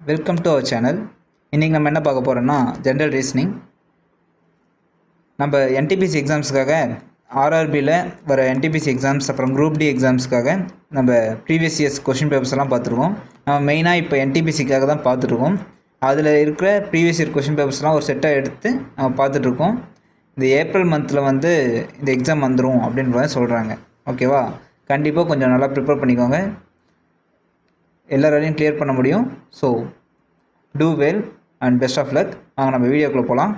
Welcome to our channel. இன்றைக்கி நம்ம என்ன பார்க்க போகிறோன்னா ஜென்ரல் ரீசனிங். நம்ம என்டிபிசி எக்ஸாம்ஸுக்காக ஆர்ஆர்பியில் வர என்டிபிசி எக்ஸாம்ஸ் அப்புறம் குரூப் டி எக்ஸாம்ஸுக்காக நம்ம ப்ரீவியஸ் இயர்ஸ் கொஷின் பேப்பர்ஸ் எல்லாம் பார்த்துருக்கோம். நம்ம மெயினாக இப்போ என்டிபிசிக்காக தான் பார்த்துட்ருக்கோம். அதில் இருக்கிற ப்ரீவியஸ் இயர் கொஷின் பேப்பர்ஸ்லாம் ஒரு செட்டாக எடுத்து நம்ம பார்த்துட்ருக்கோம். இந்த ஏப்ரல் மந்தில் வந்து இந்த எக்ஸாம் வந்துடும் அப்படின்றத சொல்கிறாங்க. ஓகேவா? கண்டிப்பாக கொஞ்சம் நல்லா ப்ரிப்பேர் பண்ணிக்கோங்க, எல்லாராலையும் கிளியர் பண்ண முடியும். So do well and best of luck. வாங்க நம்ம வீடியோக்குள்ளே போகலாம்.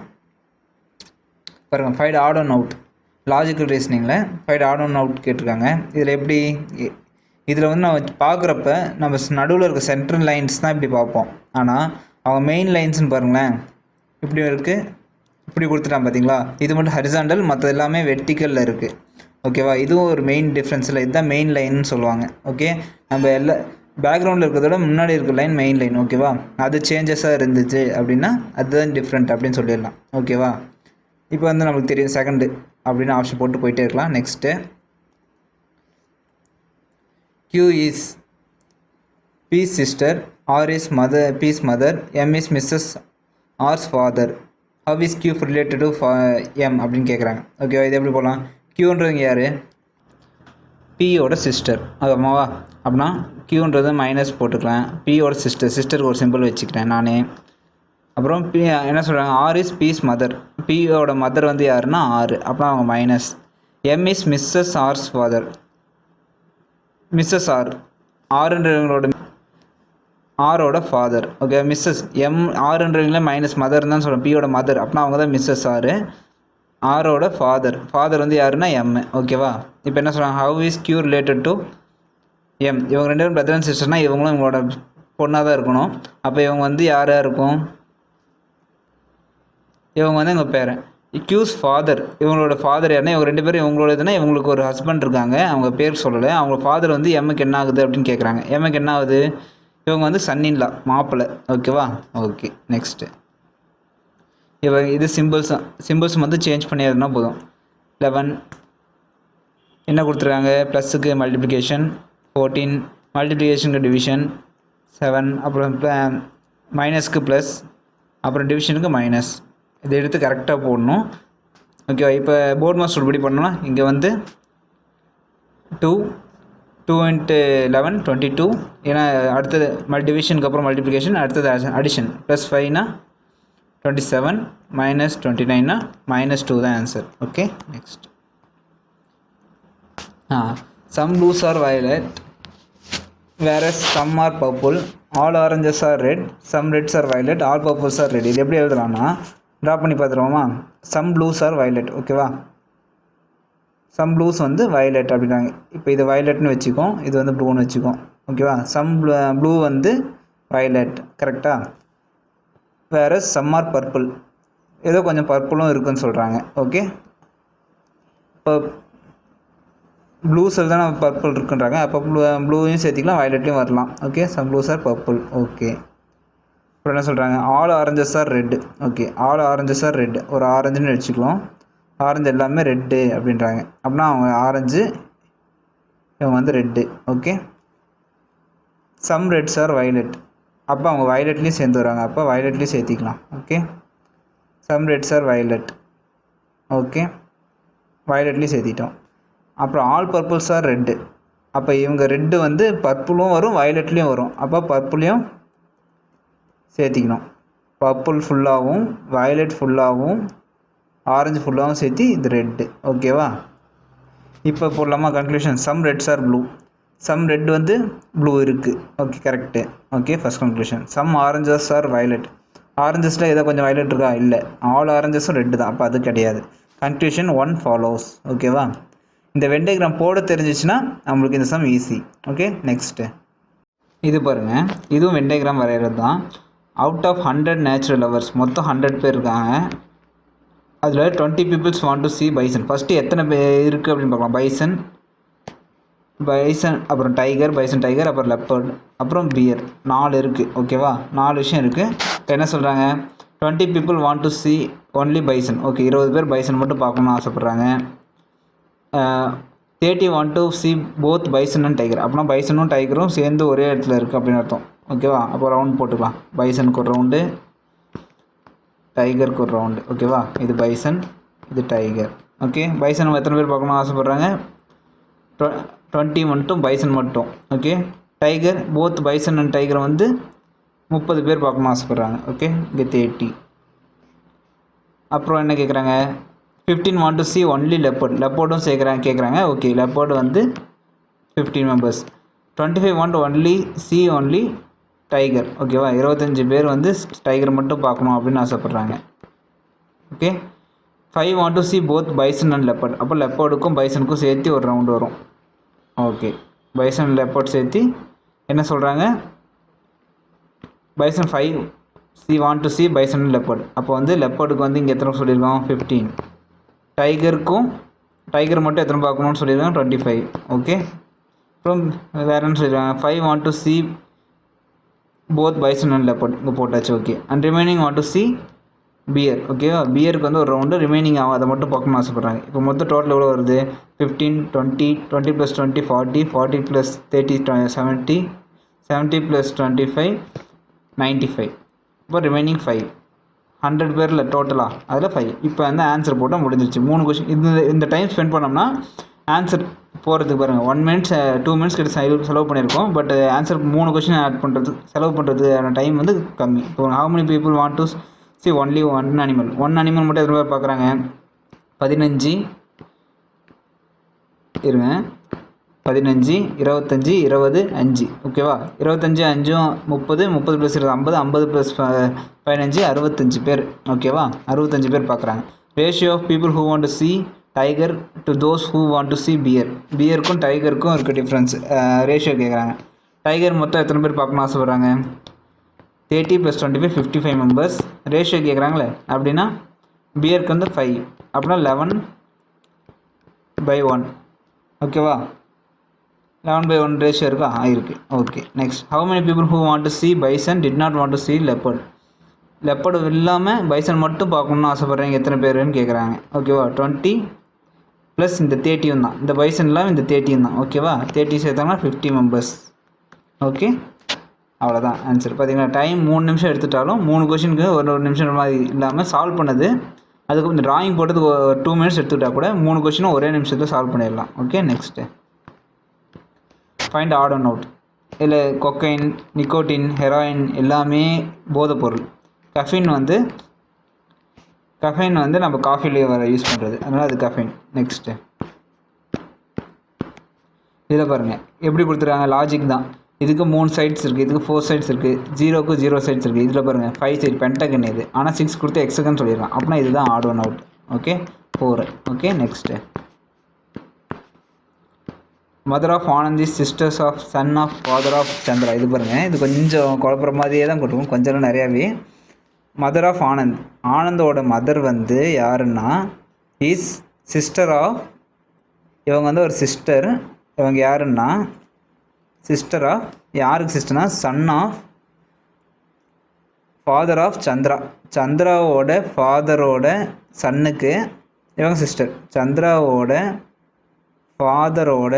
பாருங்கள், find odd and out logical ரீசனிங்கில் ஃபைண்ட் ஆட் அண்ட் அவுட் கேட்டிருக்காங்க. இதில் எப்படி, இதில் வந்து நம்ம பார்க்குறப்ப நம்ம நடுவில் இருக்க சென்ட்ரல் லைன்ஸ் தான் இப்படி பார்ப்போம். ஆனால் அவங்க மெயின் லைன்ஸ்னு பாருங்களேன், இப்படி இருக்குது, இப்படி கொடுத்துட்டான் பார்த்தீங்களா? இது மட்டும் ஹரிசாண்டல், மற்ற எல்லாமே வெர்டிக்கலில் இருக்குது. ஓகேவா? இதுவும் ஒரு மெயின் டிஃப்ரென்ஸில் இதுதான் மெயின் லைன்னு சொல்லுவாங்க. ஓகே, நம்ம எல்லா பேக்ரவுண்டில் இருக்கிறதோட முன்னாடி இருக்கிற லைன் மெயின் லைன். ஓகேவா? அது சேஞ்சஸாக இருந்துச்சு அப்படின்னா அதுதான் டிஃப்ரெண்ட் அப்படின்னு சொல்லிடலாம். ஓகேவா? இப்போ வந்து நமக்கு தெரியும் செகண்டு அப்படின்னு ஆப்ஷன் போட்டு போயிட்டே இருக்கலாம். Next, Q is P's sister, R is mother, P's mother, M is Mrs. R's father. How is Q related to M அப்படின்னு கேட்குறாங்க. ஓகேவா? இது எப்படி போகலாம்? Qன்றதுங்க யார்? பியோட சிஸ்டர். அது அம்மாவா? அப்படின்னா கியூன்றது மைனஸ் போட்டுக்கலாம். பியோட சிஸ்டருக்கு ஒரு சிம்பிள் வச்சுக்கிறேன் நானே. அப்புறம் பி என்ன சொல்கிறாங்க? R is B's mother. பியோட மதர் வந்து யாருன்னா ஆர், அப்படின்னா அவங்க minus. M is Mrs R's father, Mrs R, ஆறுன்றவங்களோட ஆரோட ஃபாதர். ஓகே, மிஸ்ஸஸ் எம் ஆறுன்றவங்களே மைனஸ் மதர் தான் சொல்கிறோம். பியோட மதர் அப்படின்னா அவங்க தான் மிஸ்ஸஸ் ஆர். ஆரோட ஃபாதர் வந்து யாருன்னா எம். ஓகேவா? இப்போ என்ன சொல்கிறாங்க? How is Q related to M. இவங்க ரெண்டு பேரும் பிரதர் அண்ட் சிஸ்டர்னால் இவங்களும் இவங்களோட பொண்ணாக தான் இருக்கணும். அப்போ இவங்க வந்து யாராக இருக்கும்? இவங்க வந்து எங்கள் பேரன். கியூஸ் ஃபாதர், இவங்களோட ஃபாதர் யாருன்னா இவங்க ரெண்டு பேரும் இவங்களோட இதுனா இவங்களுக்கு ஒரு ஹஸ்பண்ட் இருக்காங்க, அவங்க பேர் சொல்லலை. அவங்க ஃபாதர் வந்து எம்முக்கு என்ன ஆகுது அப்படின்னு கேட்குறாங்க. எம்முக்கு என்ன ஆகுது? இவங்க வந்து சன்னின்லா, மாப்பிள்ளை. ஓகேவா? ஓகே, நெக்ஸ்ட்டு இது சிம்பிள்ஸ் வந்து சேஞ்ச் பண்ணிடுறதுனா போதும். 11 என்ன கொடுத்துருக்காங்க? ப்ளஸுக்கு மல்டிப்ளிகேஷன், 14 மல்டிப்ளிகேஷனுக்கு டிவிஷன், 7 அப்புறம் மைனஸ்க்கு ப்ளஸ், அப்புறம் டிவிஷனுக்கு மைனஸ். இதை எடுத்து கரெக்டாக போடணும். ஓகேவா? இப்போ போர்ட் மாஸ்டர் படி பண்ணோன்னா இங்கே வந்து 2 × 11 22. ஏன்னா அடுத்தது டிவிஷனுக்கு அப்புறம் மல்டிப்ளிகேஷன், அடுத்தது அடிஷன். ப்ளஸ் 5னா 27 மைனஸ் 29னா -2 தான் answer. Okay, next. Some blues are violet whereas some are purple, all oranges are red, some reds are violet, all purples are red. இது எப்படி எழுதலாம்னா ட்ரா பண்ணி பார்த்துருவோமா? some blues are violet. ஓகேவா? some blues வந்து violet அப்படின்னாங்க. இப்போ இது violetனு வச்சுக்கோம், இது வந்து ப்ளூன்னு வச்சுக்கோம். ஓகேவா? some blue வந்து violet. கரெக்டாக? வேறு some are purple, ஏதோ கொஞ்சம் பர்பிளும் இருக்குதுன்னு சொல்கிறாங்க. ஓகே, இப்போ ப்ளூஸில் தான் நம்ம பர்பிள் இருக்குன்றாங்க. அப்போ ப்ளூவையும் சேர்த்திக்கலாம், வயலட்லேயும் வரலாம். Okay, some blues are purple. Okay, அப்புறம் என்ன சொல்கிறாங்க? All oranges are red. Okay, all oranges are red. ஒரு ஆரஞ்சுன்னு வச்சுக்கலாம். ஆரஞ்சு எல்லாமே ரெட்டு அப்படின்றாங்க. அப்படின்னா அவங்க ஆரஞ்சு, இவங்க வந்து red. Okay, some reds are violet. அப்போ அவங்க வயலட்லேயும் சேர்ந்து வராங்க. அப்போ வயலட்லேயும் சேர்த்திக்கலாம். Okay, some reds are violet. Okay, வயலட்லேயும் சேர்த்திட்டோம். அப்புறம் ஆல் பர்பிள்ஸ் ஆர் ரெட்டு. அப்போ இவங்க ரெட்டு வந்து பர்பிளும் வரும், வயலட்லேயும் வரும். அப்போ பர்பிளையும் சேர்த்திக்கணும். பர்பிள் ஃபுல்லாகவும், வயலட் ஃபுல்லாகவும், ஆரஞ்சு ஃபுல்லாகவும் சேர்த்து இது ரெட்டு. ஓகேவா? இப்போ போடலாமா conclusion? Some reds are blue. Some red வந்து ப்ளூ இருக்குது. Okay, correct. Okay, first conclusion. Some oranges are violet. ஆரஞ்சஸில் ஏதோ கொஞ்சம் வயலட் இருக்கா? இல்லை, ஆல் ஆரஞ்சஸும் ரெட்டு தான். அப்போ அது கிடையாது. Conclusion 1 follows. ஓகேவா? இந்த வென் டயக்ராம் போட தெரிஞ்சிச்சுன்னா நம்மளுக்கு இந்த சம் ஈஸி. ஓகே, நெக்ஸ்ட்டு இது பாருங்கள், இதுவும் வென் டயக்ராம் வரைகிறது தான். அவுட் ஆஃப் 100 நேச்சுரல் லவர்ஸ், மொத்தம் 100 பேர் இருக்காங்க. அதில் 20 peoples want to see bison. First எத்தனை பேர் இருக்குது அப்படின்னு பார்க்கலாம். பைசன் அப்புறம் டைகர், டைகர், அப்புறம் லெப்பர்ட், அப்புறம் பியர். 4 இருக்குது. ஓகேவா? 4 விஷயம் இருக்குது. இப்போ என்ன சொல்கிறாங்க? 20 people want to C only bison. Okay, 20 பேர் பைசன் மட்டும் பார்க்கணும்னு ஆசைப்பட்றாங்க. 30 want to see both bison and tiger. அப்படின்னா பைசனும் டைகரும் சேர்ந்து ஒரே இடத்துல இருக்குது அப்படின்னு அர்த்தம். ஓகேவா? அப்போ ரவுண்ட் போட்டுக்கலாம். பைசனுக்கு ஒரு ரவுண்டு, டைகருக்கு ஒரு ரவுண்டு. ஓகேவா? இது பைசன், இது டைகர். ஓகே, பைசன் எத்தனை பேர் பார்க்கணும்னு ஆசைப்பட்றாங்க? 20 மட்டும் பைசன் மட்டும். Okay, tiger both bison and டைகரை வந்து 30 பேர் பார்க்கணும்னு ஆசைப்பட்றாங்க. ஓகே, இங்கே 30. அப்புறம் என்ன கேட்குறாங்க? 15 want to see only leopard. லெப்பர்டும் கேட்குறாங்க. ஓகே, லெப்பர்டு வந்து 15 members. 25 want only see only tiger. ஓகேவா? 25 பேர் வந்து டைகர் மட்டும் பார்க்கணும் அப்படின்னு ஆசைப்பட்றாங்க. Okay, 5 want to see both bison and leopard. அப்போ லெப்பர்டுக்கும் பைசனுக்கும் சேர்த்து ஒரு ரவுண்டு வரும். ஓகே, பைசன் லெப்பர்ட் சேர்த்து என்ன சொல்கிறாங்க? Bison 5 want to see bison and leopard. அப்போ வந்து லெப்பர்டுக்கு வந்து இங்கே எத்தனை சொல்லியிருக்கோம்? 15. டைகர் மட்டும் எத்தனை பார்க்கணும்னு சொல்லியிருக்காங்க? 25. ஓகே, அப்புறம் வேறு என்ன சொல்லியிருக்காங்க? 5 want to see both bison and leopard. இங்கே போட்டாச்சு. Okay, and remaining want to see bear. ஓகேவா? பியருக்கு வந்து ஒரு ரவுண்டு ரிமைனிங் ஆகும், அதை மட்டும் பார்க்கணும்னு ஆசைப்பட்றாங்க. இப்போ மொத்தம் டோட்டல் எவ்வளோ வருது? 15, 20, 20 + 20 40, 40 + 30 70, 70 + 25 95. இப்போ ரிமைனிங் 5. 100 பேரில் டோட்டலாக அதில் 5. இப்போ வந்து ஆன்சர் போட்டால் முடிஞ்சிருச்சு. 3 கொஷின். இந்த டைம் ஸ்பெண்ட் பண்ணோம்னா ஆன்சர் போகிறதுக்கு பாருங்கள் 1 minute 2 minutes கிட்ட செலவு பண்ணியிருக்கோம். பட் ஆன்சர் 3 கொஷின் ஆட் பண்ணுறது செலவு பண்ணுறதுக்கான டைம் வந்து கம்மி. இப்போ how many people want to see only one animal? One animal மட்டும் எத்தனை பேர் பார்க்குறாங்க? 15 இருங்க, 15, 25, 20, 5. ஓகேவா? 25, 5, 30, 30 + 20 50, 50 + 15 65 பேர். ஓகேவா? 65 பேர் பார்க்குறாங்க. Ratio of people who want to see tiger to those who want to see bear. பியருக்கும் டைகருக்கும் இருக்க டிஃப்ரென்ஸ் ரேஷியோ கேட்குறாங்க. டைகர் மொத்தம் எத்தனை பேர் பார்க்கணும்னு ஆசைப்படுறாங்க? 30 + 25 55 members. ரேஷியோ கேட்குறாங்களே, அப்படின்னா பியருக்கு வந்து 5, அப்படின்னா 11/1. ஓகேவா? 11/1 ரேஷியோ இருக்கா? இருக்குது. Okay, next. How many people who want to see bison did not want to see leopard. Leopard இல்லாமல் பைசன் மட்டும் பார்க்கணுன்னு ஆசைப்பட்றீங்க எத்தனை பேருன்னு கேட்குறாங்க. ஓகேவா? 20 + இந்த 30 தான். இந்த பைசன் இல்லாமல் இந்த 30 தான். ஓகேவா? 30 சேர்த்தாங்கன்னா 50 members. ஓகே, அவ்வளோதான் ஆன்சர். பார்த்தீங்கன்னா டைம் 3 நிமிஷம் எடுத்துட்டாலும் 3 கொஷினுக்கு ஒரு நிமிஷம் மாதிரி இல்லாமல் சால்வ் பண்ணது. அதுக்கு இந்த ட்ராயிங் போட்டதுக்கு ஒரு 2 minutes எடுத்துக்கிட்டால் கூட 3 கொஷினும் ஒரே நிமிஷத்தில் சால்வ் பண்ணிடலாம். Okay, next find odd and out. இதில் கொக்கைன், நிக்கோட்டின், ஹெராயின் எல்லாமே போதைப் பொருள். கஃபைன் வந்து நம்ம காஃபிலேயே வர யூஸ் பண்ணுறது, அதனால் அது கஃபைன். நெக்ஸ்ட்டு இதில் பாருங்கள் எப்படி கொடுத்துருக்காங்க, லாஜிக் தான். இதுக்கு 3 சைட்ஸ் இருக்குது, இதுக்கு 4 சைட்ஸ் இருக்குது, 0க்கு 0 சைட்ஸ் இருக்குது. இதில் பாருங்கள் 5 சைட் பென்டகன் இது, ஆனால் 6 கொடுத்து எக்ஸகன் சொல்லிடுறான். அப்படின்னா இதுதான் odd one out. Okay, 4. Okay, next mother of Anand is sisters of son of father of Chandra. இது பாருங்கள், இது கொஞ்சம் குழப்புற மாதிரியே தான் கொடுக்கும், கொஞ்சம் நிறையாவே. மதர் ஆஃப் ஆனந்த், ஆனந்தோட மதர் வந்து யாருன்னா இஸ் சிஸ்டர் ஆஃப், இவங்க வந்து ஒரு சிஸ்டர். இவங்க யாருன்னா சிஸ்டர் ஆஃப், யாருக்கு சிஸ்டர்னா son of father of Chandra. சந்திராவோட ஃபாதரோட சன்னுக்கு இவங்க சிஸ்டர். சந்திராவோட ஃபாதரோட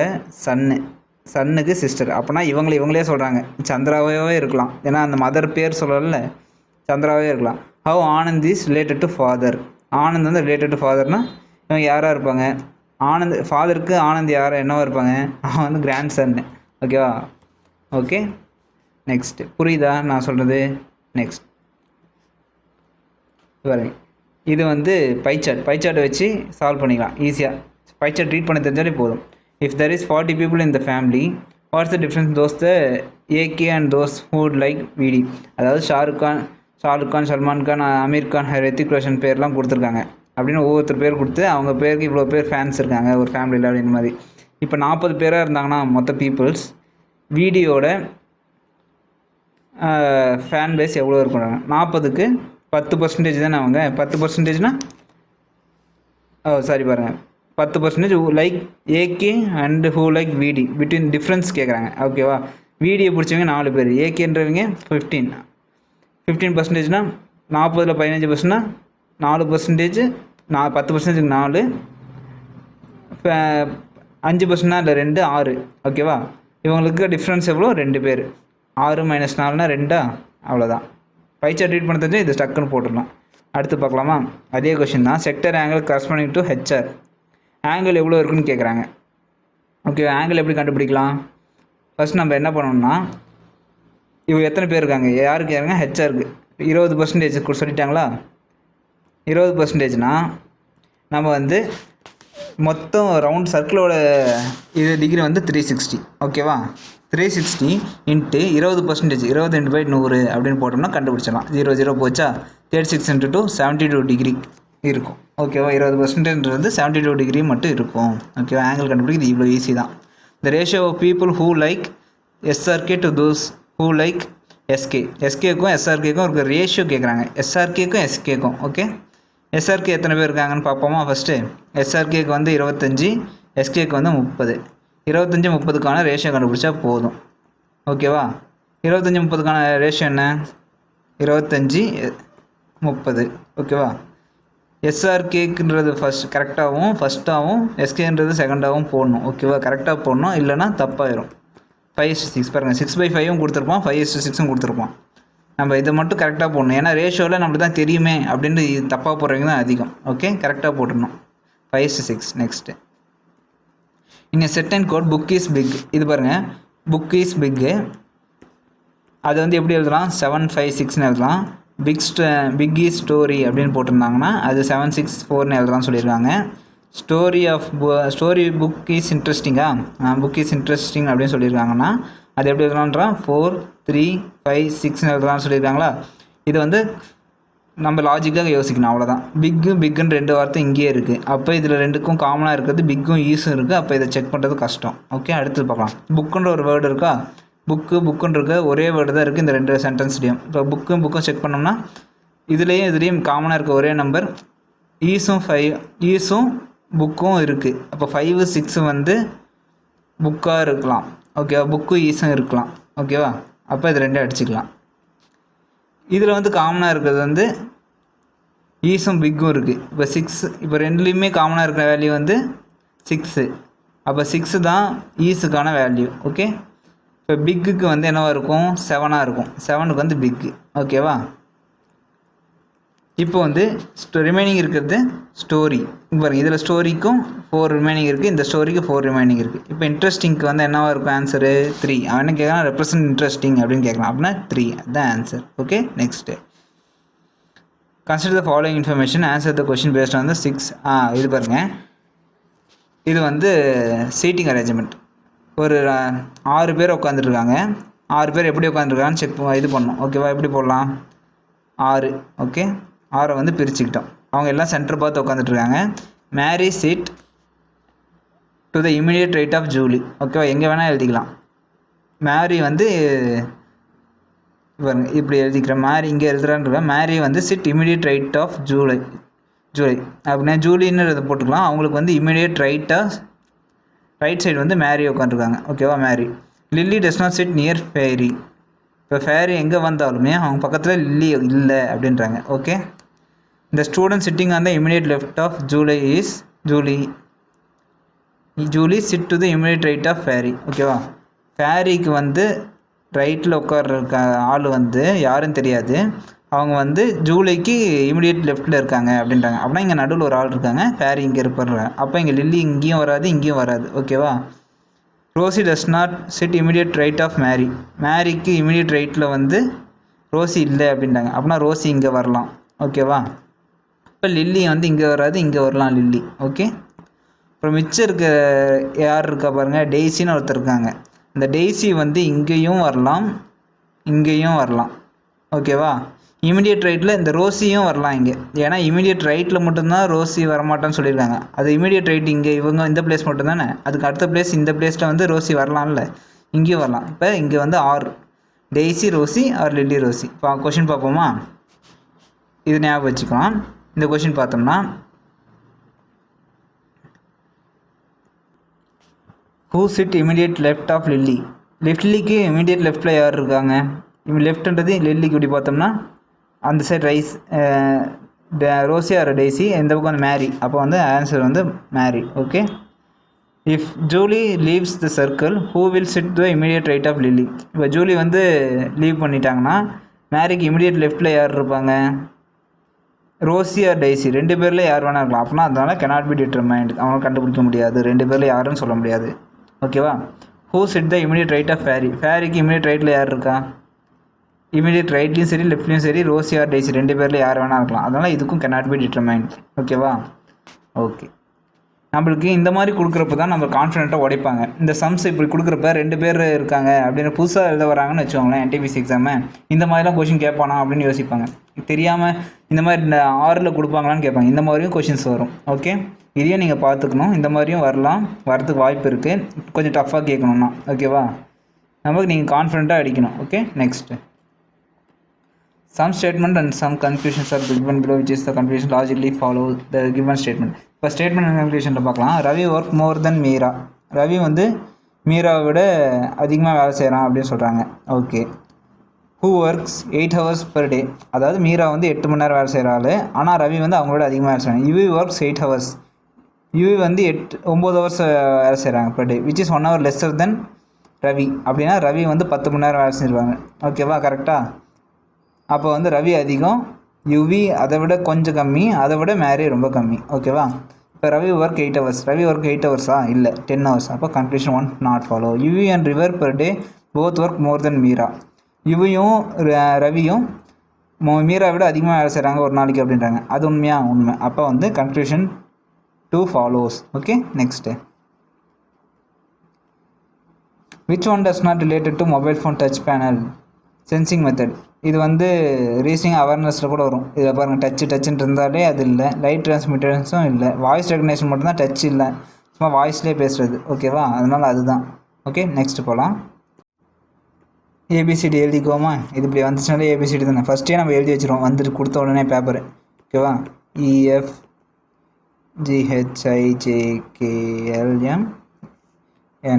சன்னுக்கு சிஸ்டர். அப்போனா இவங்களே சொல்கிறாங்க, சந்திராவே இருக்கலாம், ஏன்னா அந்த மதர் பேர் சொல்லல, சந்திராவே இருக்கலாம். How Anand is related to father. Anand வந்து ரிலேட்டட் டு ஃபாதர்னா இவங்க யாராக இருப்பாங்க? ஆனந்த் ஃபாதருக்கு ஆனந்த் யாராக என்னவா இருப்பாங்க? அவன் வந்து கிராண்ட் சன்னு. ஓகேவா? ஓகே, நெக்ஸ்ட்டு புரியுதா நான் சொல்கிறது? நெக்ஸ்ட் பாருங்க, இது வந்து பைச்சார்ட் வச்சு சால்வ் பண்ணிக்கலாம் ஈஸியாக. பைச்சார்ட் ரீட் பண்ண தெரிஞ்சாலே போதும். If there is 40 people in the family, what's the difference those the AK and those hood like விடி. அதாவது ஷாருக் கான், சல்மான் கான், அமீர் கான், ரித்திக் ரோஷன் பேர்லாம் கொடுத்துருக்காங்க. அப்படின்னு ஒவ்வொருத்தர் பேர் கொடுத்து அவங்க பேருக்கு இவ்வளோ பேர் ஃபேன்ஸ் இருக்காங்க ஒரு ஃபேமிலியில் அப்படின்னு மாதிரி. இப்போ 40 பேராக இருந்தாங்கன்னா மொத்த பீப்புள்ஸ், வீடியோட ஃபேன் பேஸ் எவ்வளோ இருக்குறாங்க? 40க்கு 10% தானே அவங்க. 10%னா சாரி பாருங்கள், 10% like AK and who like விடி, பிட்வீன் டிஃப்ரென்ஸ் கேட்குறாங்க. ஓகேவா? வீடியோ பிடிச்சவங்க 4 பேர், ஏகேன்றவங்க 15%னா 40ல் 15%னா 4%, 10%க்கு 4, 5%னா இல்லை 2 6 ஓகேவா. இவங்களுக்கு டிஃப்ரென்ஸ் எவ்வளோ 2 பேர். 6 - 4னா 2 அவ்வளோதான். பை சார்ட் ரீட் பண்ண தெரிஞ்சு இது டக்குன்னு போட்டுடலாம். அடுத்து பார்க்கலாமா. அதே கொஷின் தான். Sector angle corresponding to HR. Angle எவ்வளோ இருக்குன்னு கேட்குறாங்க. ஓகே, ஆங்கிள் எப்படி கண்டுபிடிக்கலாம். ஃபஸ்ட் நம்ம என்ன பண்ணணும்னா, இவங்க எத்தனை பேர் இருக்காங்க, யாருக்கு யாருங்க, ஹெச்ஆருக்கு 20% சொல்லிட்டாங்களா. 20%னா நம்ம வந்து மொத்தம் ரவுண்ட் சர்க்கிளோட இது டிகிரி வந்து 360 ஓகேவா. 360 இன்ட்டு 20%, 20/100 அப்படின்னு போட்டோம்னா கண்டுபிடிச்சிடலாம். 0 0 போச்சா. 36 × 2 72 டிகிரி இருக்கும் ஓகேவா. 20%ன்றது 72 டிகிரி மட்டும் இருக்கும் ஓகேவா. ஆங்கிள் கண்டுபிடிக்கிறது இவ்வளோ ஈஸி தான். The ratio of people who like SRK to those who like SK. எஸ்கேக்கும் எஸ்ஆர்கேக்கும் இருக்க ரேஷியோ கேட்குறாங்க. எஸ்ஆர்கேக்கும் எஸ்கேக்கும் ஓகே. எஸ்ஆர்கே எத்தனை பேர் இருக்காங்கன்னு பார்ப்போமா. ஃபஸ்ட்டு எஸ்ஆர்கேக்கு வந்து 25, எஸ்கேக்கு வந்து 30. 25 30க்கான ரேஷியோ கண்டுபிடிச்சா போதும் ஓகேவா. 25 30க்கான ரேஷியோ என்ன, 25 30 ஓகேவா. எஸ்ஆர்கேக்குன்றது ஃபஸ்ட்டாகவும் எஸ்கேன்றது செகண்டாகவும் போடணும் ஓகேவா. கரெக்டாக போடணும், இல்லைனா தப்பாயிரும். 5:6 பாருங்கள். 6/5 கொடுத்துருப்பான், 5:6 கொடுத்துருப்பான். நம்ம இதை மட்டும் கரெக்டாக போடணும். ஏன்னா ரேஷியோவில் நம்மளுக்கு தான் தெரியுமே அப்படின்ட்டு தப்பாக போடுறவங்க தான் அதிகம். ஓகே, கரெக்டாக போட்டுடணும். 5:6. Next in set and code book is big. இது பாருங்கள், புக் இஸ் பிக்கு. அது வந்து எப்படி எழுதலாம், 756ன்னு எழுதலாம். பிக் இஸ் ஸ்டோரி அப்படின்னு போட்டிருந்தாங்கன்னா அது 764ன்னு எழுதலாம்னு சொல்லியிருக்காங்க. ஸ்டோரி புக் இஸ் இன்ட்ரெஸ்டிங்கா, புக் இஸ் இன்ட்ரெஸ்டிங் அப்படின்னு சொல்லியிருக்காங்கன்னா அது எப்படி எழுதலான்றான், 4 3 5 6ன்னு எழுதலாம்னு சொல்லியிருக்காங்களா. இது வந்து நம்ம லாஜிக்காக யோசிக்கணும், அவ்வளோதான். பிக்குன்னு 2 வார்த்தை இங்கேயே இருக்குது. அப்போ இதில் 2க்கும் காமனாக இருக்கிறது பிக்கும் ஈஸும் இருக்குது. அப்போ இதை செக் பண்ணுறது கஷ்டம். ஓகே, அடுத்து பார்க்கலாம். புக்குன்ற ஒரு வேர்டு இருக்கா, புக்குன்னு இருக்க ஒரே வேர்டு தான் இருக்குது இந்த 2 சென்டென்ஸ்லேயும். இப்போ புக்கும் செக் பண்ணோம்னா இதுலேயும் காமனாக இருக்க ஒரே நம்பர் ஈஸும் புக்கும் இருக்குது. அப்போ 5 6 வந்து புக்காக இருக்கலாம் ஓகேவா. புக்கு ஈஸும் இருக்கலாம் ஓகேவா. அப்போ இது 2 அடிச்சுக்கலாம். இதில் வந்து காமனாக இருக்கிறது வந்து ஈஸும் பிக்கும் இருக்குது. இப்போ 6, இப்போ ரெண்டுலேயுமே காமனாக இருக்கிற வேல்யூ வந்து 6. அப்போ 6 தான் ஈஸுக்கான வேல்யூ ஓகே. இப்போ பிக்குக்கு வந்து என்னவாக இருக்கும், 7ஆக இருக்கும். 7க்கு வந்து பிக்கு ஓகேவா. இப்போ வந்து ரிமைனிங் இருக்கிறது ஸ்டோரி. பாருங்கள், இதில் ஸ்டோரிக்கும் 4 ரிமைனிங் இருக்குது, இந்த ஸ்டோரிக்கு 4 ரிமைனிங் இருக்குது. இப்போ இன்ட்ரெஸ்டிங்க்கு வந்து என்னவாக இருக்கும் ஆன்சரு, 3. அவன் என்ன கேட்குறான், ரெப்ரசன்ட் இன்ட்ரெஸ்டிங் அப்படின்னு கேட்குறான். அப்படின்னா 3 அதுதான் answer okay. Next consider the following information, answer the question based on the 6. இது பாருங்கள், இது வந்து சீட்டிங் அரேஞ்ச்மெண்ட். ஒரு 6 பேர் உட்காந்துருக்காங்க. 6 பேர் எப்படி உட்காந்துருக்காங்கன்னு இது பண்ணணும் ஓகேவா. எப்படி போடலாம், 6 ஓகே. 6 வந்து பிரிச்சுக்கிட்டோம். அவங்க எல்லாம் சென்டர் பார்த்து உட்காந்துட்ருக்காங்க. Mary sit to the immediate right of Julie ஓகேவா. எங்கே வேணால் எழுதிக்கலாம். மேரி வந்து பாருங்க இப்படி எழுதிக்கிறேன். மேரி இங்கே எழுதுறான்னு, மேரி வந்து sit immediate right of Julie அப்படின்னா ஜூலின்னு போட்டுக்கலாம். அவங்களுக்கு வந்து இமிடியேட் ரைட் சைடு வந்து மேரி உட்காந்துருக்காங்க ஓகேவா. Mary. Lily does not sit near Fairy. இப்போ ஃபேரி எங்கே வந்தாலுமே அவங்க பக்கத்தில் லில்லி இல்லை அப்படின்றாங்க ஓகே. இந்த student sitting on the immediate left of Julie is Julie sit to the immediate right of Fairy ஓகேவா. ஃபேரிக்கு வந்து ரைட்டில் உட்கார்ற ஆள் வந்து யாருன்னு தெரியாது. அவங்க வந்து ஜூலைக்கு இமிடியேட் லெஃப்ட்டில் இருக்காங்க அப்படின்றாங்க. அப்படின்னா இங்கே நடுவில் ஒரு ஆள் இருக்காங்க, ஃபேரி இங்கே இருப்பாங்க. அப்போ இங்கே லில்லி இங்கேயும் வராது இங்கேயும் வராது ஓகேவா. Rosy does not sit immediate right of Mary. மேரிக்கு இமிடியேட் ரைட்டில் வந்து ரோசி இல்லை அப்படின்ட்டாங்க. அப்படின்னா ரோசி இங்கே வரலாம் ஓகேவா. இப்போ லில்லி வந்து இங்கே வராது இங்கே வரலாம் லில்லி ஓகே. அப்புறம் மிச்சம் இருக்க யார் இருக்கா பாருங்கள், டெய்ஸின்னு ஒருத்தர் இருக்காங்க. இந்த டெய்ஸி வந்து இங்கேயும் வரலாம் இங்கேயும் வரலாம் ஓகேவா. இமிடியேட் ரைட்டில் இந்த ரோசியும் வரலாம் இங்கே. ஏன்னா இமிடியேட் ரைட்டில் மட்டும்தான் ரோசி வரமாட்டான்னு சொல்லியிருக்காங்க. அது இமிடியேட் ரைட் இங்கே இவங்க இந்த பிளேஸ் மட்டும் தானே. அதுக்கு அடுத்த பிளேஸ் இந்த பிளேஸில் வந்து ரோசி வரலாம்ல, இங்கேயும் வரலாம். இப்போ இங்கே வந்து Daisy Rosy or Lily Rosy. இப்போ கொஷின் பார்ப்போமா. இது ஞாபகம் வச்சுக்கலாம். இந்த கொஷின் பார்த்தோம்னா, who sit immediate left of Lily. லில்லிக்கு இமிடியேட் லெஃப்ட்டில் யார் இருக்காங்க, லெஃப்ட்ன்றது லில்லிக்கு இப்படி பார்த்தோம்னா அந்த சைட் ரோசி ஆர் டெய்ஸி, இந்த பக்கம் வந்து மேரி. அப்போ வந்து ஆன்சர் வந்து Mary okay. If Julie leaves the circle who will sit the immediate right of Lily. இப்போ ஜூலி வந்து லீவ் பண்ணிட்டாங்கன்னா மேரிக்கு இமீடியட் லெஃப்ட்டில் யார் இருப்பாங்க? ரோசி ஆர் டெய்ஸி, 2 பேரில் யார் வேணா இருக்கலாம். அப்படின்னா அதனால் cannot be determined, அவங்க கண்டுபிடிக்க முடியாது, 2 பேரில் யாருன்னு சொல்ல முடியாது. ஓகேவா? Who sit the immediate right of Fairy, ஃபேரிக்கு இமீடியட் ரைட்டில் யார் இருக்கா? இமீடியட் ரைட்லேயும் சரி லெஃப்ட்லேயும் சரி ரோசி ஆர் டெய்ஸி 2 பேரில் யார் வேணா இருக்கலாம். அதனால் இதுக்கும் cannot be determined. ஓகேவா? ஓகே, நம்மளுக்கு இந்த மாதிரி கொடுக்குறப்ப தான் நம்ம கான்ஃபிடென்ட்டாக உடைப்பாங்க. இந்த சம்ஸ் இப்படி கொடுக்குறப்ப 2 பேர் இருக்காங்க அப்படின்னு புதுசாக எழுத வராங்கன்னு வச்சுக்கோங்களேன், என்டிபிசி எக்ஸாமு இந்த மாதிரிலாம் கொஷின் கேட்பானா அப்படின்னு யோசிப்பாங்க. தெரியாமல் இந்த மாதிரி இந்த 6ல் கொடுப்பாங்களான்னு கேட்பாங்க. இந்த மாதிரியும் கொஷின்ஸ் வரும். ஓகே, இதையும் நீங்கள் பார்த்துக்கணும். இந்த மாதிரியும் வரதுக்கு வாய்ப்பு இருக்குது, கொஞ்சம் டஃப்பாக கேட்கணும்னா. ஓகேவா? நமக்கு நீங்கள் கான்ஃபிடென்ட்டாக அடிக்கணும். Okay, next some statement and some conclusions are given below, which is the conclusion logically follow the given statement. இப்போ ஸ்டேட்மெண்ட் அண்ட் கன்க்ளூஷனில் பார்க்கலாம். Ravi work more than Meera, Ravi வந்து மீராவை விட அதிகமாக வேலை செய்கிறான் அப்படின்னு சொல்கிறாங்க. Okay, who works 8 hours per day, அதாவது மீரா வந்து 8 மணி நேரம் வேலை செய்கிறாள், ஆனால் ரவி வந்து அவங்களோட அதிகமாக வேலை செய்கிறாங்க. யுவி ஒர்க்ஸ் 8 hours, யுவி வந்து 9 hours வேலை செய்கிறாங்க per day, which is 1 hour lesser than Ravi. அப்படின்னா ரவி வந்து 10 மணி நேரம் வேலை செஞ்சுருவாங்க. ஓகேவா? கரெக்டாக? அப்போ வந்து ரவி அதிகம், யுவி அதை விட கொஞ்சம் கம்மி, அதை விட மேரி ரொம்ப கம்மி. ஓகேவா? இப்போ Ravi work 8 hours, Ravi work 8 hours இல்லை 10 hours. அப்போ conclusion 1 not follow. Yuvi and Ravi per day both work more than Meera, யுவியும் ரவியும் மீரா விட அதிகமாக வேலை செய்கிறாங்க ஒரு நாளைக்கு அப்படின்றாங்க. அது உண்மையா? உண்மை. அப்போ வந்து conclusion 2 follows. Okay, next which one does not related to mobile phone touch panel sensing method. இது வந்து ரீசனிங் அவேர்னஸில் கூட வரும். இதில் பாருங்கள், டச்சுன்னு இருந்தாலே அது இல்லை, லைட் டிரான்ஸ்மிட்டன்ஸும் இல்லை, வாய்ஸ் ரெகக்னேஷன் மட்டும்தான், டச் இல்லை, சும்மா வாய்ஸ்லேயே பேசுகிறது. ஓகேவா? அதனால் அதுதான். ஓகே, நெக்ஸ்ட் போகலாம். ஏபிசிடி எழுதிக்குவோமா? இது இப்படி வந்துச்சுனாலே ஏபிசிடி தானே, ஃபஸ்ட்டே நம்ம எழுதி வச்சுருவோம் வந்துட்டு கொடுத்த உடனே பேப்பரு. ஓகேவா? EF GHIJKLM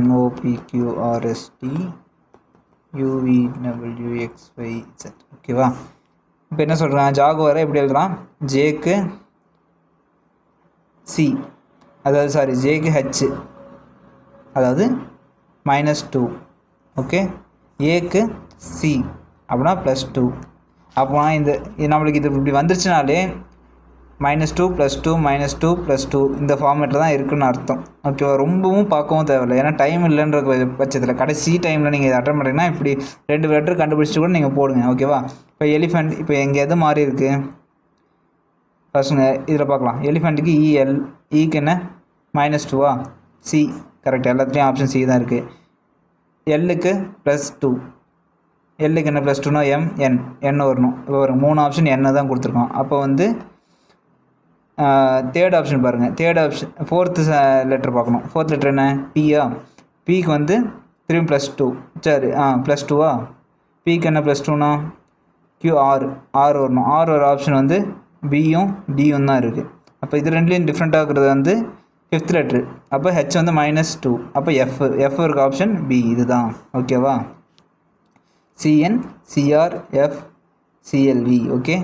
NOPQRST UVWXYZ. ஓகேவா? இப்போ என்ன சொல்கிறான்? ஜாகுவாரை எப்படி எழுதுறான்? ஜேக்கு சி, அதாவது சாரி ஜேக்கு ஹெச், அதாவது -2. ஓகே, ஏக்கு சி அப்படின்னா +2. அப்போனா இந்த நம்மளுக்கு இது இப்படி வந்துருச்சுனாலே -2 +2 -2 +2 இந்த ஃபார்மேட்டில் தான் இருக்குதுன்னு அர்த்தம். ஓகேவா? ரொம்பவும் பார்க்கவும் தேவையில்லை, ஏன்னா டைம் இல்லைன்ற பட்சத்தில் கடைசி டைமில் நீங்கள் இதை அட்டன் பண்ணுறீங்கன்னா இப்படி 2 லெட்டர் கண்டுபிடிச்சிட்டு கூட நீங்கள் போடுங்க. ஓகேவா? இப்போ எலிஃபெண்ட், இப்போ எங்கே எது மாறி இருக்குது ஃபஸ்ட்டுங்க இதில் பார்க்கலாம். எலிஃபெண்ட்டுக்கு EL, ஈக்கு என்ன -2வா? சி கரெக்ட், எல்லாத்துலேயும் ஆப்ஷன் சி தான் இருக்குது. எல்லுக்கு +2, எல்லுக்கு என்ன +2னா என் வரணும். இப்போ ஒரு 3 ஆப்ஷன் என்ன தான் கொடுத்துருக்கோம். அப்போ வந்து தேர்ட் ஆப்ஷன் பாருங்கள், தேர்ட் ஆப்ஷன் 4th லெட்டர் பார்க்கணும். 4th லெட்டர் என்ன? பியா, பிக்கு வந்து திரும்பி +2, சரி +2வா? பிக்கு என்ன +2னா QR வரணும். ஒரு ஆப்ஷன் வந்து பியும் டியும் தான் இருக்குது. அப்போ இது ரெண்டுலேயும் டிஃப்ரெண்ட்டாக இருக்கிறது வந்து 5th லெட்ரு. அப்போ ஹெச் வந்து -2, அப்போ எஃப் இருக்க ஆப்ஷன் பி, இதுதான். ஓகேவா? CN CR F CLV. Okay,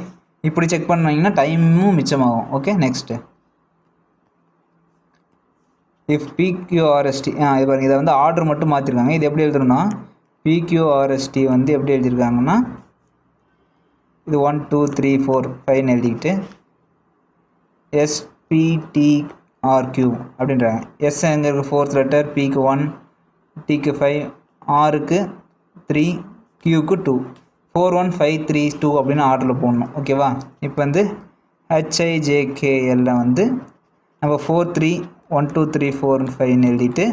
இப்படி செக் பண்ணிங்கன்னா டைமும் மிச்சமாகும். ஓகே, நெக்ஸ்ட்டு இஃப் PQRST, இது பாருங்கள், இதை வந்து ஆர்டர் மட்டும் மாற்றிருக்காங்க. இது எப்படி எழுதுறோன்னா PQRST வந்து எப்படி எழுதியிருக்காங்கன்னா இது 1 2 3 4 5 எழுதிக்கிட்டு SPTRQ அப்படின்றாங்க. எஸ் எங்கே இருக்குது? 4th லெட்டர், பிக்கு 1, டிக்கு 5, ஆருக்கு 3, கியூக்கு 2, 4 1 5 3 2 அப்படின்னு ஆர்டரில் போடணும். ஓகேவா? இப்போ வந்து HIJKL வந்து நம்ம 4 3 1 2 3 4 5 எழுதிட்டு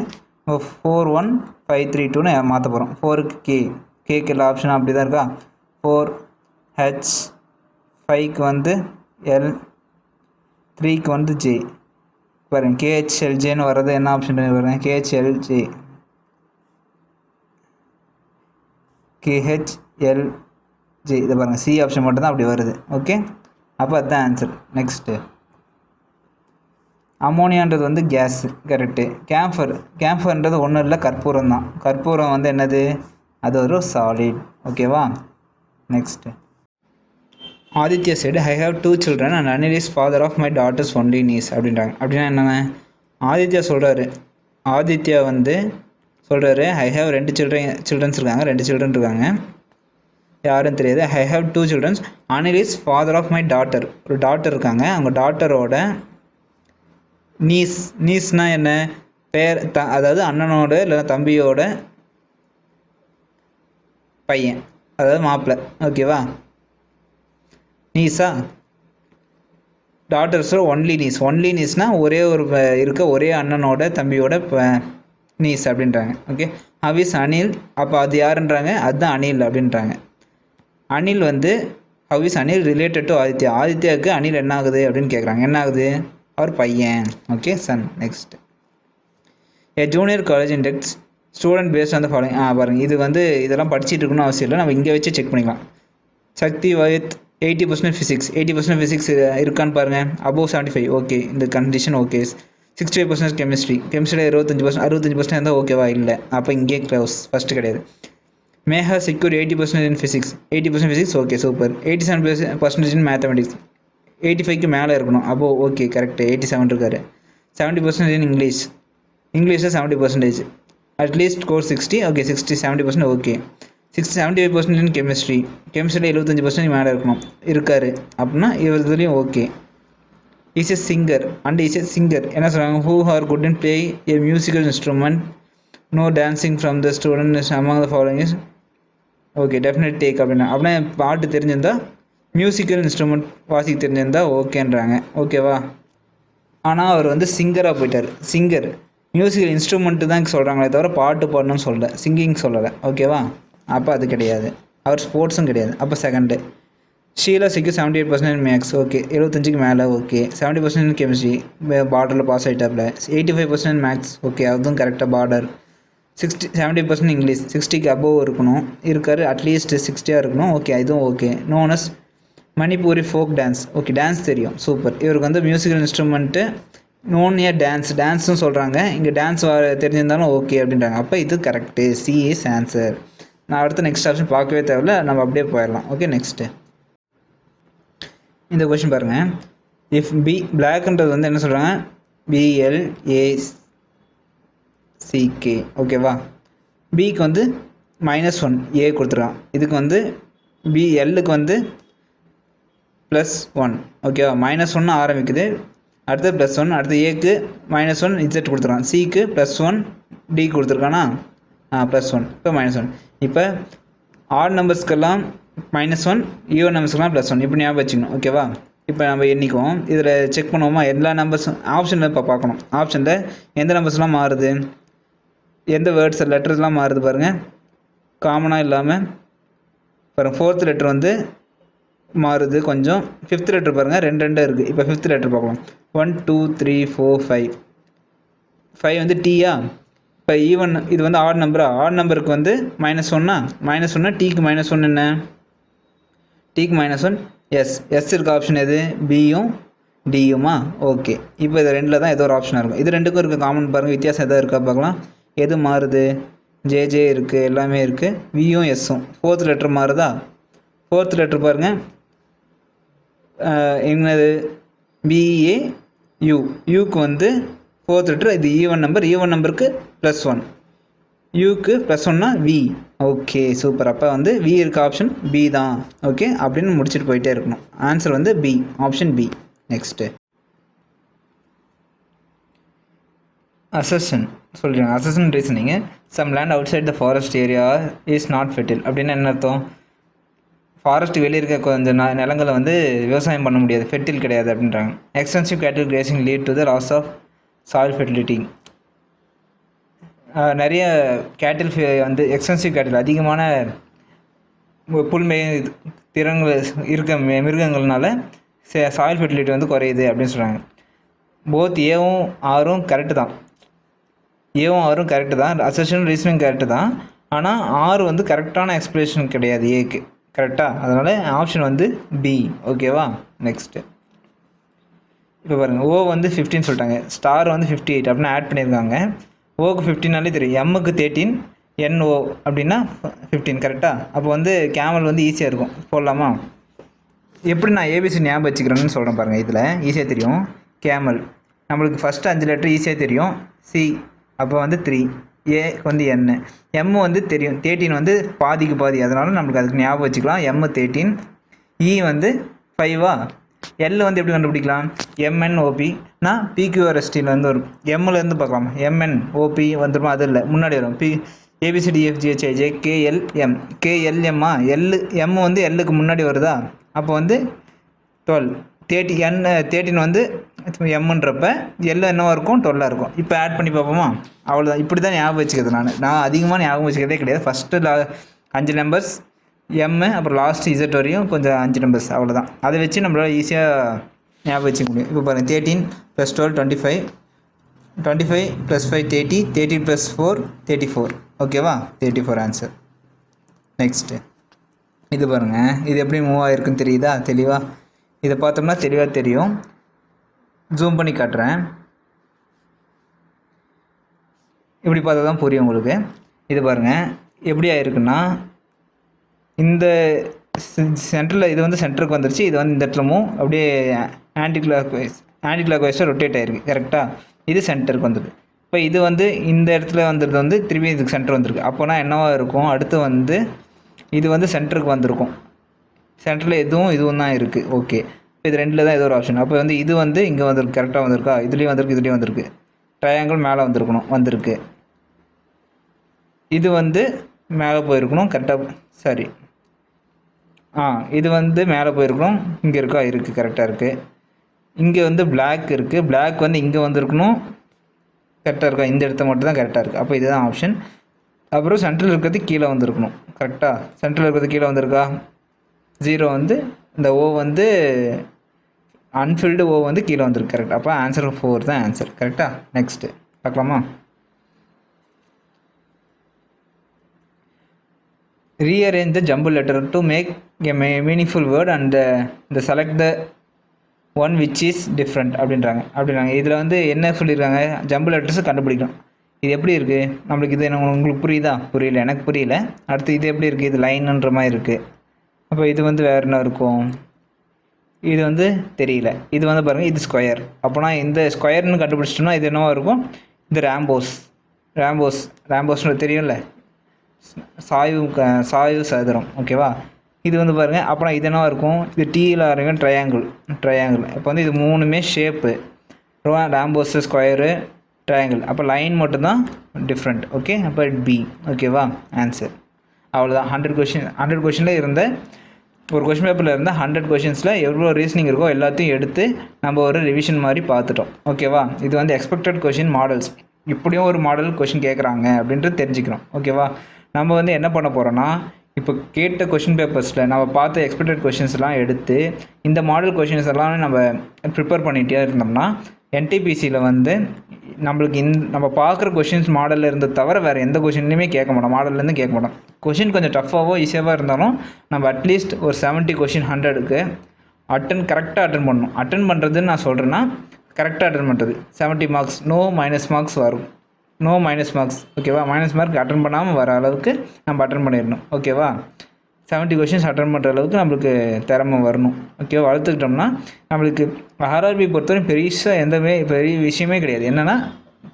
4 1 5 3 2ன்னு மாற்ற போகிறோம். 4க்கு கேக்கு எல்லா ஆப்ஷனும் அப்படி தான் இருக்கா? 4 H, 5க்கு வந்து L, 3க்கு வந்து J. பாருங்க, KHLJன்னு வர்றது என்ன ஆப்ஷன் பாருங்க? KHLJ, KHLJ. இதை பாருங்கள், சி ஆப்ஷன் மட்டும்தான் அப்படி வருது. ஓகே, அப்போ அதுதான் ஆன்சர். நெக்ஸ்ட்டு அமோனியான்றது வந்து கேஸு, கரெக்டு. கேம்ஃபர்ன்றது ஒன்றும் இல்லை, கற்பூரம் தான். கற்பூரம் வந்து என்னது? அது ஒரு சாலிட். ஓகேவா? Next Aditya side I have 2 children and Anil is father of my daughter's only niece அப்படின்றாங்க. அப்படின்னா என்னங்க? ஆதித்யா சொல்கிறாரு ஆதித்யா வந்து சொல்கிறாரு ஐ ஹேவ் 2 சில்ட்ரன்ஸ் இருக்காங்க, 2 சில்ட்ரன் இருக்காங்க, யாரும் தெரியாது. I have 2 childrens. Anil is father of my daughter. ஒரு டாட்டர் இருக்காங்க, அவங்க டாட்டரோட நீஸ்னால் என்ன பேர் அதாவது அண்ணனோட இல்லை தம்பியோட பையன், அதாவது மாப்பிள்ளை. ஓகேவா? நீஸா டாட்டர்ஸோட ஒன்லி நீஸ்னால் ஒரே அண்ணனோட தம்பியோட நீஸ் அப்படின்றாங்க. Okay, how Anil. அப்போ அது யாருன்றாங்க? அதுதான் அனில் அப்படின்றாங்க. அனில் வந்து how is Anil related to Aditya. ஆதித்யாவுக்கு அனில் என்ன ஆகுது அப்படின்னு கேட்குறாங்க. என்ன ஆகுது? அவர் பையன். Okay, son. Next, a junior college index student based அந்த ஃபாலோயிங். பாருங்கள், இது வந்து இதெல்லாம் படிச்சுட்டு இருக்கணும்னு அவசியம் இல்லை, நம்ம இங்கே வச்சு செக் பண்ணிக்கலாம். சக்தி வித் 80% ஃபிசிக்ஸ். 80% ஃபிசிக்ஸ் இருக்கான்னு பாருங்கள். அபோவ் 75. ஓகே, இந்த கண்டிஷன் ஓகே. 65% கெமிஸ்ட்ரியில் 65% இருந்தால் ஓகேவா? இல்லை, அப்போ இங்கே க்ளோஸ், ஃபஸ்ட்டு கிடையாது. Meha secure 80% in physics. 80% physics, okay, super. 87% in mathematics. 85க்கு மேலே இருக்கணும். அப்போ ஓகே, கரெக்டு. 87 இருக்காரு. 70% இன் இங்கிலீஷில் 70%. At least course 60. Okay, 70% okay. 75% இன் கெமிஸ்ட்ரியில் 75% மேலே இருக்காரு அப்படின்னா இதுலேயும் ஓகே. இஸ் எ சிங்கர் என்ன சொல்கிறாங்க? Who are good in play a musical instrument, no dancing from the student among the following is okay definite take அப்படின்னா பாட்டு தெரிஞ்சிருந்தால் மியூசிக்கல் இன்ஸ்ட்ருமெண்ட் வாசிக்க தெரிஞ்சிருந்தால் ஓகேன்றாங்க. ஓகேவா? ஆனால் அவர் வந்து சிங்கராக போயிட்டார். சிங்கர் மியூசிக்கல் இன்ஸ்ட்ருமெண்ட்டு தான் சொல்கிறாங்களே தவிர பாட்டு பாடணும்னு சொல்லலை, சிங்கிங் சொல்லலை. ஓகேவா? அப்போ அது கிடையாது. அவர் ஸ்போர்ட்ஸும் கிடையாது. அப்போ செகண்டு. ஷீலா சிக்கு 78% மேக்ஸ். ஓகே, 75க்கு மேலே ஓகே. 70% கெமிஸ்ட்ரி பார்டரில் பாஸ் ஆகிட்டாப்ல. 85% மேக்ஸ். ஓகே, அதுவும் கரெக்டாக பார்டர். 70% இங்கிலீஷ். 60க்கு அபோவ் இருக்கார். அட்லீஸ்ட் 60 இருக்கணும். ஓகே, இதுவும் okay. Known as Manipuri folk dance. Okay, dance தெரியும், சூப்பர். இவருக்கு வந்து மியூசிக்கல் இன்ஸ்ட்ருமெண்ட்டு நோனியா டான்ஸும் சொல்கிறாங்க. இங்கே டான்ஸ் தெரிஞ்சிருந்தாலும் ஓகே அப்படின்றாங்க. அப்போ இது கரெக்டு. C is answer. நான் அடுத்த நெக்ஸ்ட் ஆப்ஷன் பார்க்கவே தேவையில்ல, நம்ம அப்படியே போயிடலாம். ஓகே, நெக்ஸ்ட்டு இந்த கொஷின் பாருங்கள். இஃப் பி பிளாக்ன்றது வந்து என்ன சொல்கிறாங்க? BLACK. ஓகேவா? பிக்கு வந்து -1 ஏ கொடுத்துருக்கான். இதுக்கு வந்து எல்லுக்கு வந்து +1. ஓகேவா? -1 ஆரம்பிக்குது, அடுத்து +1, அடுத்து ஏக்கு -1 Z கொடுத்துருக்கான், சிக்கு +1 டி கொடுத்துருக்கானா? +1. இப்போ -1. இப்போ ஆட் நம்பர்ஸ்க்கெல்லாம் -1, ஈவன் நம்பர்ஸ்க்கெல்லாம் +1. இப்போ ஞாபகம் வச்சுக்கணும். ஓகேவா? இப்போ நம்ம எண்ணிக்குவோம். இதில் செக் பண்ணுவோமா? எல்லா நம்பர்ஸும் ஆப்ஷனில் இப்போ பார்க்கணும். ஆப்ஷனில் எந்த நம்பர்ஸ்லாம் மாறுது, எந்த வேர்ட்ஸ் லெட்டர்ஸ்லாம் மாறுது பாருங்கள். காமனாக இல்லாமல் பாருங்கள். 4th லெட்டர் வந்து மாறுது கொஞ்சம். 5th லெட்டர் பாருங்கள், 2 இருக்குது. இப்போ 5th லெட்டர் பார்க்கலாம். 1 2 3 4 5. 5 வந்து டீயா? இப்போ ஈவன் இது வந்து ஆட் நம்பரா? ஆட் நம்பருக்கு வந்து -1 டீக்கு -1 என்ன? டீக்கு -1 எஸ் இருக்க ஆப்ஷன் எது? பியும் டியுமா? ஓகே, இப்போ இது 2ல் தான் ஏதோ ஒரு ஆப்ஷனாக இருக்கும். இது 2க்கும் இருக்க காமன் பாருங்கள். வித்தியாசம் எதாவது இருக்கா பார்க்கலாம். எது மாறுது? ஜே இருக்குது, எல்லாமே இருக்குது. வியும் எஸ்ஸும். 4th letter மாறுதா? 4th லெட்டர் பாருங்கள், என்னது? BAU. யூக்கு வந்து 4th லெட்டர். இது ஈவன் நம்பருக்கு +1. யூக்கு +1னா வி. Okay, super. அப்போ வந்து வி இருக்க ஆப்ஷன் பி தான். ஓகே, அப்படின்னு முடிச்சுட்டு போயிட்டே இருக்கணும். ஆன்சர் வந்து B, option B. Next assertion சொல்கிறாங்க. Assertion reasoning. Some land outside the forest area is not fertile அப்படின்னு என்ன அர்த்தம்? ஃபாரஸ்ட்டு வெளியே இருக்க கொஞ்சம் நிலங்களை வந்து விவசாயம் பண்ண முடியாது, ஃபெர்டைல் கிடையாது அப்படின்றாங்க. Extensive cattle grazing lead to the loss of soil fertility. நிறைய கேட்டில் வந்து எக்ஸ்டென்சிவ் கேட்டில் அதிகமான புல்மே திறன்கள் இருக்க மிருகங்கள்னால சாயில் ஃபெர்டிலிட்டி வந்து குறையுது அப்படின்னு சொல்கிறாங்க. போத் ஏவும் ஆரும் கரெக்டு தான். அசர்ஷன் ரீசனிங் கரெக்டு தான். ஆனால் ஆறு வந்து கரெக்டான எக்ஸ்பிளேஷன் கிடையாது ஏக்கு. கரெக்டாக? அதனால் ஆப்ஷன் வந்து பி. ஓகேவா? நெக்ஸ்ட்டு இப்போ பாருங்கள். ஓ வந்து 15 சொல்லிட்டாங்க, ஸ்டார் வந்து 58 அப்படின்னு ஆட் பண்ணியிருக்காங்க. ஓக்கு 15நாலே தெரியும். எம்முக்கு 13, NO அப்படின்னா 15. கரெக்டாக? அப்போ வந்து கேமல் வந்து ஈஸியாக இருக்கும். போடலாமா? எப்படி நான் ஏபிசி ஞாபகம் வச்சுக்கிறேன்னு சொல்கிறேன் பாருங்கள். இதில் ஈஸியாக தெரியும். கேமல் நம்மளுக்கு ஃபஸ்ட்டு 5 லெட்டர் ஈஸியாக தெரியும். சி அப்போ வந்து 3, ஏ வந்து n, m வந்து தெரியும் 13 வந்து பாதிக்கு பாதி, அதனால் நம்மளுக்கு அதுக்கு ஞாபகம் வச்சுக்கலாம் m 13, e வந்து 5வா, L வந்து எப்படி கண்டுபிடிக்கலாம், MNOPனா PQRSTயில் வந்து வரும், எம்லேருந்து பார்க்கலாம், MNOP வந்துருமா, அது இல்லை முன்னாடி வரும், ABCDFGHIJ KLM, KLMமா, M வந்து Lக்கு முன்னாடி வருதா, அப்போ வந்து 12, 13 வந்து எம்ன்றப்ப L என்னவா இருக்கும், 12 இருக்கும். இப்போ ஆட் பண்ணி பார்ப்போமா, அவ்வளோதான். இப்படி தான் ஞாபகம் வச்சுக்கிறது. நான் அதிகமாக ஞாபகம் வச்சுக்கிறதே கிடையாது. ஃபஸ்ட்டு 5 நம்பர்ஸ் M, அப்புறம் லாஸ்ட் Z வரையும் கொஞ்சம் 5 நம்பர்ஸ், அவ்வளோதான். அதை வச்சு நம்மளால் ஈஸியாக ஞாபகம் வச்சுக்க முடியும். இப்போ பாருங்கள், 13 + 12 25, 25 + 5 30, 30 + 4 34, ஓகேவா, 34 ஆன்சர். நெக்ஸ்ட்டு இது பாருங்கள், இது எப்படி மூவ் ஆகிருக்குன்னு தெரியுதா தெளிவாக, இதை பார்த்தோம்னா தெளிவாக தெரியும். ஜூம் பண்ணி காட்டுறேன், இப்படி பார்த்தா தான் புரியும் உங்களுக்கு. இது பாருங்கள் எப்படி ஆகிருக்குன்னா, இந்த சென்டரில் இது வந்து சென்டருக்கு வந்துருச்சு, இது வந்து இந்த இடத்துலமும் அப்படியே ஆன்டி கிளாக் வைஸாக ரொட்டேட் ஆகிருக்கு, கரெக்டாக. இது சென்டருக்கு வந்துருக்கு. இப்போ இது வந்து இந்த இடத்துல வந்துருது வந்து திரும்பி இதுக்கு சென்டர் வந்திருக்கு. அப்போனா என்னவா இருக்கும், அடுத்து வந்து இது வந்து சென்டருக்கு வந்திருக்கும், சென்டரில் இதுவும் தான் இருக்குது. ஓகே, இது ரெண்டில் தான் ஏதோ ஒரு ஆப்ஷன். அப்போ வந்து இது வந்து இங்கே வந்திருக்கு, கரெக்டாக வந்திருக்கா, இதுலேயும் வந்திருக்கு, இதுலேயும் வந்திருக்கு. ட்ரையாங்கிள் மேலே வந்திருக்கு. இது வந்து மேலே போயிருக்கணும், கரெக்டாக, சரி, இது வந்து மேலே போயிருக்கணும், இங்கே இருக்குது, கரெக்டாக இருக்குது. இங்கே வந்து பிளாக் இருக்குது, பிளாக் வந்து இங்கே வந்திருக்கணும், கரெக்டாக இருக்கா, இந்த இடத்த மட்டும் தான் கரெக்டாக இருக்குது. அப்போ இதுதான் ஆப்ஷன். அப்புறம் சென்ட்ரல் இருக்கிறது கீழே வந்திருக்கணும், கரெக்டாக. சென்ட்ரல் இருக்கிறது கீழே வந்திருக்கா, 0 வந்து இந்த O வந்து அன்ஃபில்டு O வந்து கீழே வந்திருக்கு, கரெக்ட். அப்போ ஆன்சர் 4 தான் ஆன்சர், கரெக்டாக. நெக்ஸ்ட்டு பார்க்கலாமா, rearrange the jumbled letter to make a meaningful word and the select the one which is different அப்படின்றாங்க. இதில் வந்து என்ன சொல்லியிருக்காங்க, ஜம்பிள் லெட்டர்ஸை கண்டுபிடிக்கணும். இது எப்படி இருக்குது நம்மளுக்கு, இது உங்களுக்கு புரியுதா, புரியல, எனக்கு புரியல. அடுத்து இது எப்படி இருக்குது, இது லைனுன்ற மாதிரி இருக்குது. அப்போ இது வந்து வேறு என்ன இருக்கும், இது வந்து தெரியல. இது வந்து பாருங்கள், இது ஸ்கொயர். அப்போனா இந்த ஸ்கொயர்னு கண்டுபிடிச்சிட்டோம்னா இது என்னவா இருக்கும், இது ரேம்போஸ்னு தெரியும்ல, சாய்வு சதுரம், ஓகேவா. இது வந்து பாருங்கள், அப்புறம் இது என்னவா இருக்கும், இது டீயில் ஆரம்பிக்கும் ட்ரையாங்கிள். இப்போ வந்து இது மூணுமே ஷேப்பு, ரேம்போஸ், ஸ்கொயரு, ட்ரையாங்கிள். அப்போ லைன் மட்டும்தான் டிஃப்ரெண்ட், ஓகே. அப்போ பி, ஓகேவா, ஆன்சர். அவ்வளோதான். 100 கொஷினில் இருந்த ஒரு கொஷின் பேப்பரில் இருந்தால் 100 கொஷின்ஸில் எவ்வளோ ரீசனிங் இருக்கோ எல்லாத்தையும் எடுத்து நம்ம ஒரு ரிவிஷன் மாதிரி பார்த்துட்டோம், ஓகேவா. இது வந்து எக்ஸ்பெக்டட் கொஷின் மாடல்ஸ், இப்படியும் ஒரு மாடல் கொஷின் கேட்குறாங்க அப்படின்ட்டு தெரிஞ்சுக்கிறோம், ஓகேவா. நம்ம வந்து என்ன பண்ண போகிறோன்னா, இப்போ கேட்ட கொஷின் பேப்பர்ஸில் நம்ம பார்த்த எக்ஸ்பெக்டட் கொஷின்ஸ்லாம் எடுத்து இந்த மாடல் கொஷின்ஸ் எல்லாம் நம்ம ப்ரிப்பேர் பண்ணிகிட்டே இருந்தோம்னா என்டிபிசியில் வந்து நம்மளுக்கு நம்ம பார்க்குற கொஷின்ஸ் மாடலில் இருந்தது தவிர வேறு எந்த கொஷின்லையுமே கேட்க மாட்டோம், மாடல்லேருந்து கேட்க மாட்டோம். கொஷின் கொஞ்சம் டஃப்பாகவோ ஈஸியாகவோ இருந்தாலும் நம்ம அட்லீஸ்ட் ஒரு 70 கொஷின் 100க்கு கரெக்டாக அட்டன் பண்ணணும். அட்டன் பண்ணுறதுன்னு நான் சொல்கிறேன்னா கரெக்டாக அட்டன் பண்ணுறது 70 மார்க்ஸ், நோ மைனஸ் மார்க்ஸ் வரும், நோ மைனஸ் மார்க்ஸ், ஓகேவா. மைனஸ் மார்க் அட்டன் பண்ணாமல் வர அளவுக்கு நம்ம அட்டன் பண்ணிடணும், ஓகேவா. 70 கொஷின்ஸ் அட்டன் பண்ணுற அளவுக்கு நம்மளுக்கு திறமை வரணும், ஓகேவா. வளர்த்துக்கிட்டோம்னா நம்மளுக்கு ஆர்ஆர்பி பொறுத்தவரை பெரிய விஷயமே கிடையாது. என்னென்னா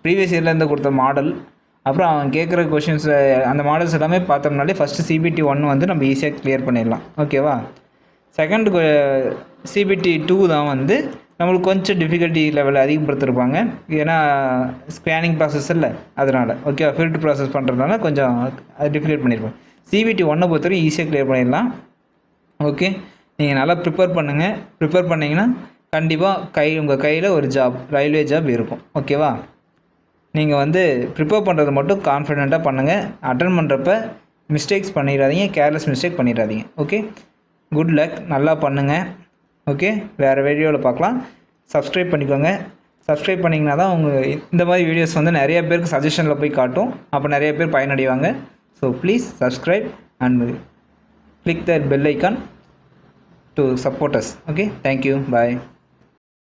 ப்ரீவியஸ் இயரில் இருந்து கொடுத்த மாடல், அப்புறம் அவன் கேட்குற கொஷின்ஸ், அந்த மாடல்ஸ் எல்லாமே பார்த்தோம்னாலே ஃபஸ்ட்டு CBT 1 வந்து நம்ம ஈஸியாக கிளியர் பண்ணிடலாம், ஓகேவா. செகண்ட் CBT 2 தான் வந்து நம்மளுக்கு கொஞ்சம் டிஃபிகல்ட்டி லெவல் அதிகப்படுத்திருப்பாங்க, ஏன்னா ஸ்கேனிங் ப்ராசஸ் இல்லை, அதனால், ஓகே. ஃபில்ட்ரு ப்ராசஸ் பண்ணுறதுனால கொஞ்சம் அது டிஃபிகல்ட் பண்ணியிருப்பாங்க. CBT 1 பொறுத்தவரை ஈஸியாக கிளியர் பண்ணிடலாம், ஓகே. நீங்கள் நல்லா ப்ரிப்பேர் பண்ணுங்கள். ப்ரிப்பேர் பண்ணிங்கன்னா கண்டிப்பாக உங்கள் கையில் ஒரு ஜாப், ரயில்வே ஜாப் இருக்கும், ஓகேவா. நீங்கள் வந்து ப்ரிப்பேர் பண்ணுறது மட்டும் கான்ஃபிடெண்ட்டாக பண்ணுங்கள். அட்டன் பண்ணுறப்ப மிஸ்டேக்ஸ் பண்ணிடாதீங்க, கேர்லெஸ் மிஸ்டேக் பண்ணிடாதீங்க, ஓகே. குட் லக், நல்லா பண்ணுங்கள், ஓகே. வேறு வீடியோவில் பார்க்கலாம். சப்ஸ்கிரைப் பண்ணிக்கோங்க. சப்ஸ்கிரைப் பண்ணிங்கன்னா தான் இந்த மாதிரி வீடியோஸ் வந்து நிறைய பேருக்கு சஜஷனில் போய் காட்டும், அப்போ நிறைய பேர் பயனடைவாங்க. So please subscribe and click that bell icon to support us, okay. Thank you, bye.